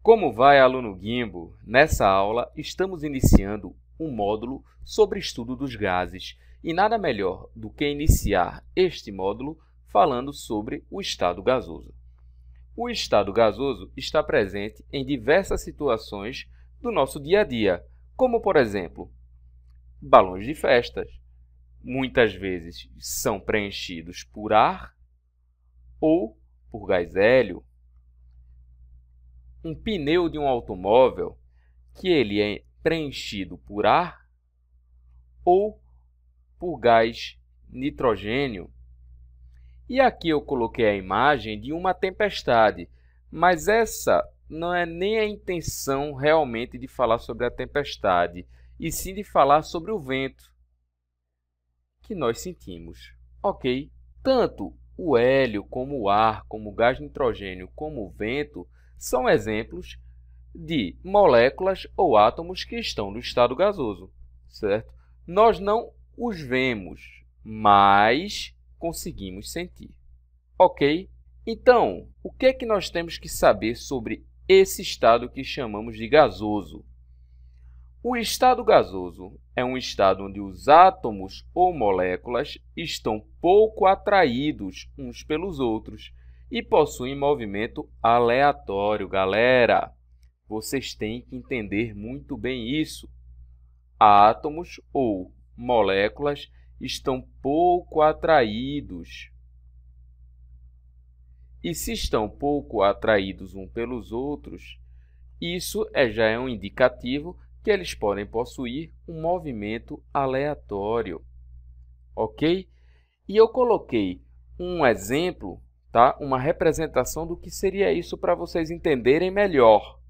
Como vai, aluno Guimbo? Nessa aula, estamos iniciando um módulo sobre estudo dos gases e nada melhor do que iniciar este módulo falando sobre o estado gasoso. O estado gasoso está presente em diversas situações do nosso dia a dia, como, por exemplo, balões de festas. Muitas vezes são preenchidos por ar ou por gás hélio. Um pneu de um automóvel, que ele é preenchido por ar ou por gás nitrogênio. E aqui eu coloquei a imagem de uma tempestade, mas essa não é nem a intenção realmente de falar sobre a tempestade, e sim de falar sobre o vento que nós sentimos, ok? Tanto o hélio, como o ar, como o gás nitrogênio, como o vento, são exemplos de moléculas ou átomos que estão no estado gasoso, certo? Nós não os vemos, mas conseguimos sentir, ok? Então, o que é que nós temos que saber sobre esse estado que chamamos de gasoso? O estado gasoso é um estado onde os átomos ou moléculas estão pouco atraídos uns pelos outros e possuem movimento aleatório. Galera, vocês têm que entender muito bem isso. Átomos ou moléculas estão pouco atraídos. E se estão pouco atraídos uns pelos outros, isso já é um indicativo que eles podem possuir um movimento aleatório, ok? E eu coloquei um exemplo, tá? Uma representação do que seria isso para vocês entenderem melhor.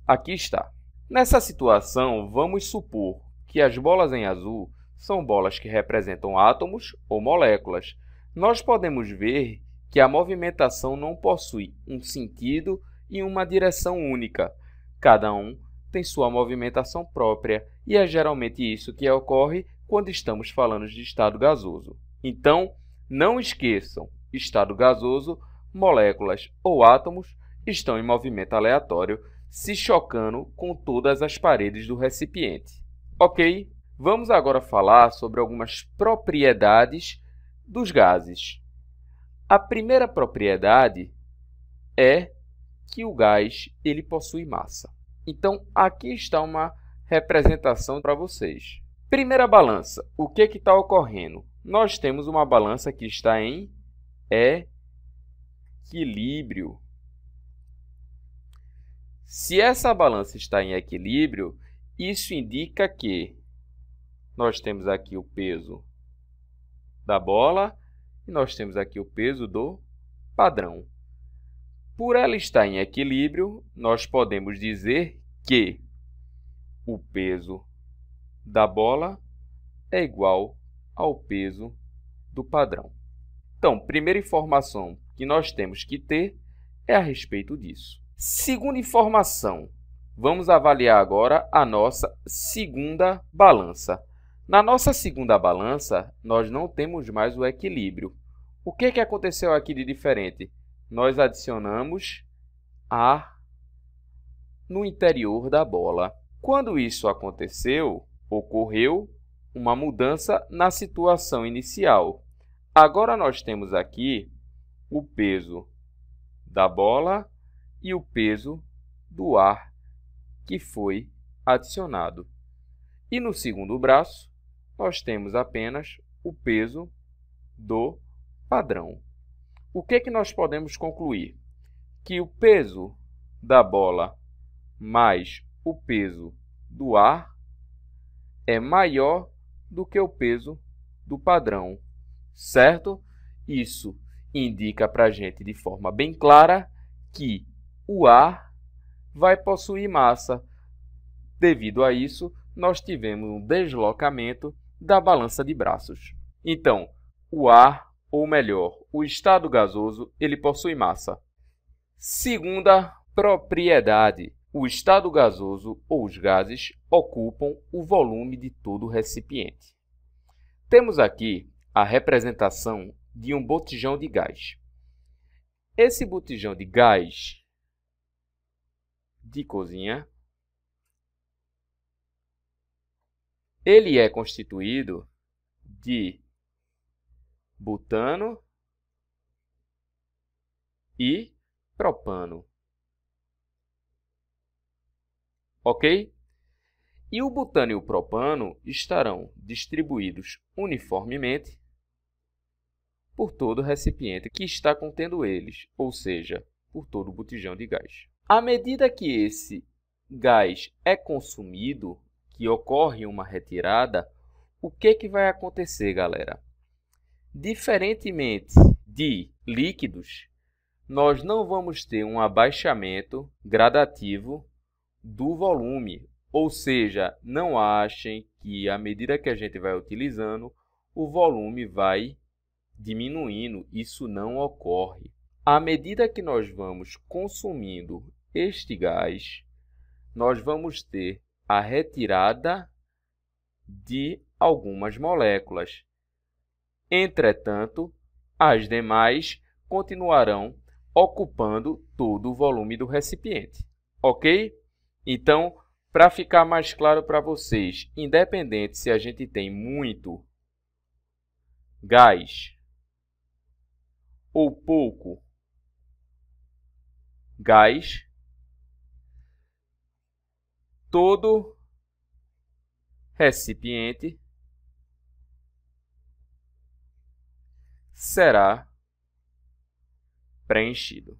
Aqui está. Nessa situação, vamos supor que as bolas em azul são bolas que representam átomos ou moléculas. Nós podemos ver que a movimentação não possui um sentido e uma direção única. Cada um tem sua movimentação própria e é geralmente isso que ocorre quando estamos falando de estado gasoso. Então, não esqueçam, estado gasoso, moléculas ou átomos estão em movimento aleatório, se chocando com todas as paredes do recipiente. Ok? Vamos agora falar sobre algumas propriedades dos gases. A primeira propriedade é que o gás ele possui massa. Então, aqui está uma representação para vocês. Primeira balança. O que está ocorrendo? Nós temos uma balança que está em equilíbrio. Se essa balança está em equilíbrio, isso indica que nós temos aqui o peso da bola e nós temos aqui o peso do padrão. Por ela estar em equilíbrio, nós podemos dizer que o peso da bola é igual ao peso do padrão. Então, primeira informação que nós temos que ter é a respeito disso. Segunda informação, vamos avaliar agora a nossa segunda balança. Na nossa segunda balança, nós não temos mais o equilíbrio. O que aconteceu aqui de diferente? Nós adicionamos ar no interior da bola. Quando isso aconteceu, ocorreu uma mudança na situação inicial. Agora nós temos aqui o peso da bola e o peso do ar que foi adicionado. E no segundo braço, nós temos apenas o peso do padrão. O que nós podemos concluir? Que o peso da bola mais o peso do ar é maior do que o peso do padrão, certo? Isso indica para a gente de forma bem clara que o ar vai possuir massa. Devido a isso, nós tivemos um deslocamento da balança de braços. Então, o ar, ou melhor, o estado gasoso, ele possui massa. Segunda propriedade. O estado gasoso ou os gases ocupam o volume de todo o recipiente. Temos aqui a representação de um botijão de gás. Esse botijão de gás de cozinha. Ele é constituído de butano e propano. Ok? E o butano e o propano estarão distribuídos uniformemente por todo o recipiente que está contendo eles, ou seja, por todo o botijão de gás. À medida que esse gás é consumido, que ocorre uma retirada, o que vai acontecer, galera? Diferentemente de líquidos, nós não vamos ter um abaixamento gradativo do volume, ou seja, não achem que à medida que a gente vai utilizando, o volume vai diminuindo. Isso não ocorre. À medida que nós vamos consumindo este gás, nós vamos ter a retirada de algumas moléculas. Entretanto, as demais continuarão ocupando todo o volume do recipiente. Ok? Então, para ficar mais claro para vocês, independente se a gente tem muito gás ou pouco gás, todo recipiente será preenchido.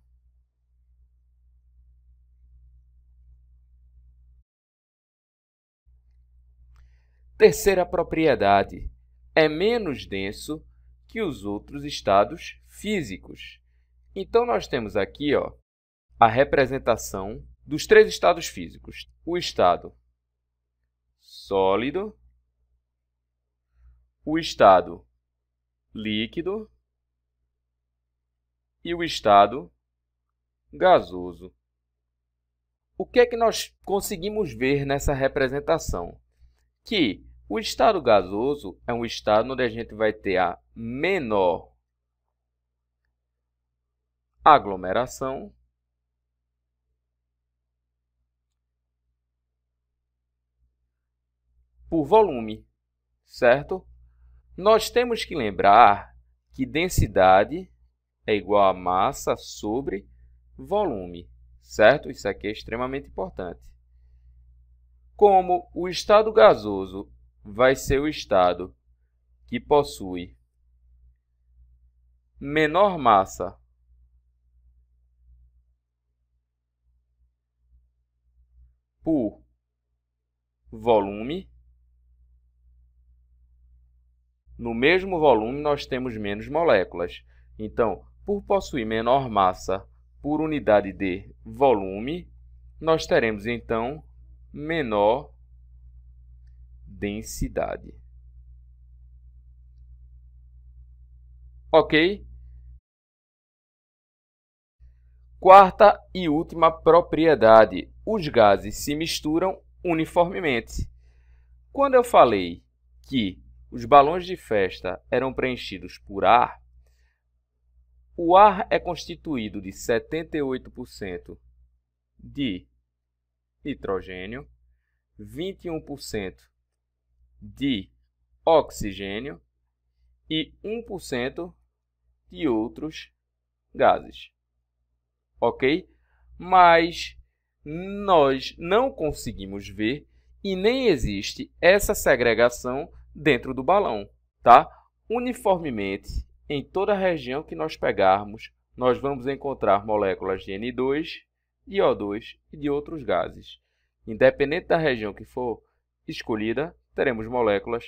Terceira propriedade, é menos denso que os outros estados físicos. Então, nós temos aqui a representação dos três estados físicos. O estado sólido, o estado líquido e o estado gasoso. O que é que nós conseguimos ver nessa representação? Que o estado gasoso é um estado onde a gente vai ter a menor aglomeração por volume, certo? Nós temos que lembrar que densidade é igual a massa sobre volume, certo? Isso aqui é extremamente importante. Como o estado gasoso vai ser o estado que possui menor massa por volume, no mesmo volume nós temos menos moléculas. Então, por possuir menor massa por unidade de volume, nós teremos então menor densidade. Ok? Quarta e última propriedade, os gases se misturam uniformemente. Quando eu falei que os balões de festa eram preenchidos por ar, o ar é constituído de 78% de nitrogênio, 21% de oxigênio e 1% de outros gases. Ok? Mas nós não conseguimos ver e nem existe essa segregação dentro do balão, tá? Uniformemente, em toda a região que nós pegarmos, nós vamos encontrar moléculas de N2, de O2 e de outros gases. Independente da região que for escolhida, teremos moléculas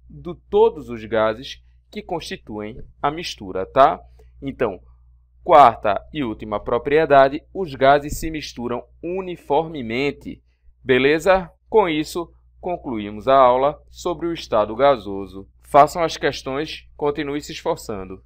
de todos os gases que constituem a mistura, tá? Então, quarta e última propriedade, os gases se misturam uniformemente. Beleza? Com isso, concluímos a aula sobre o estado gasoso. Façam as questões, continue se esforçando.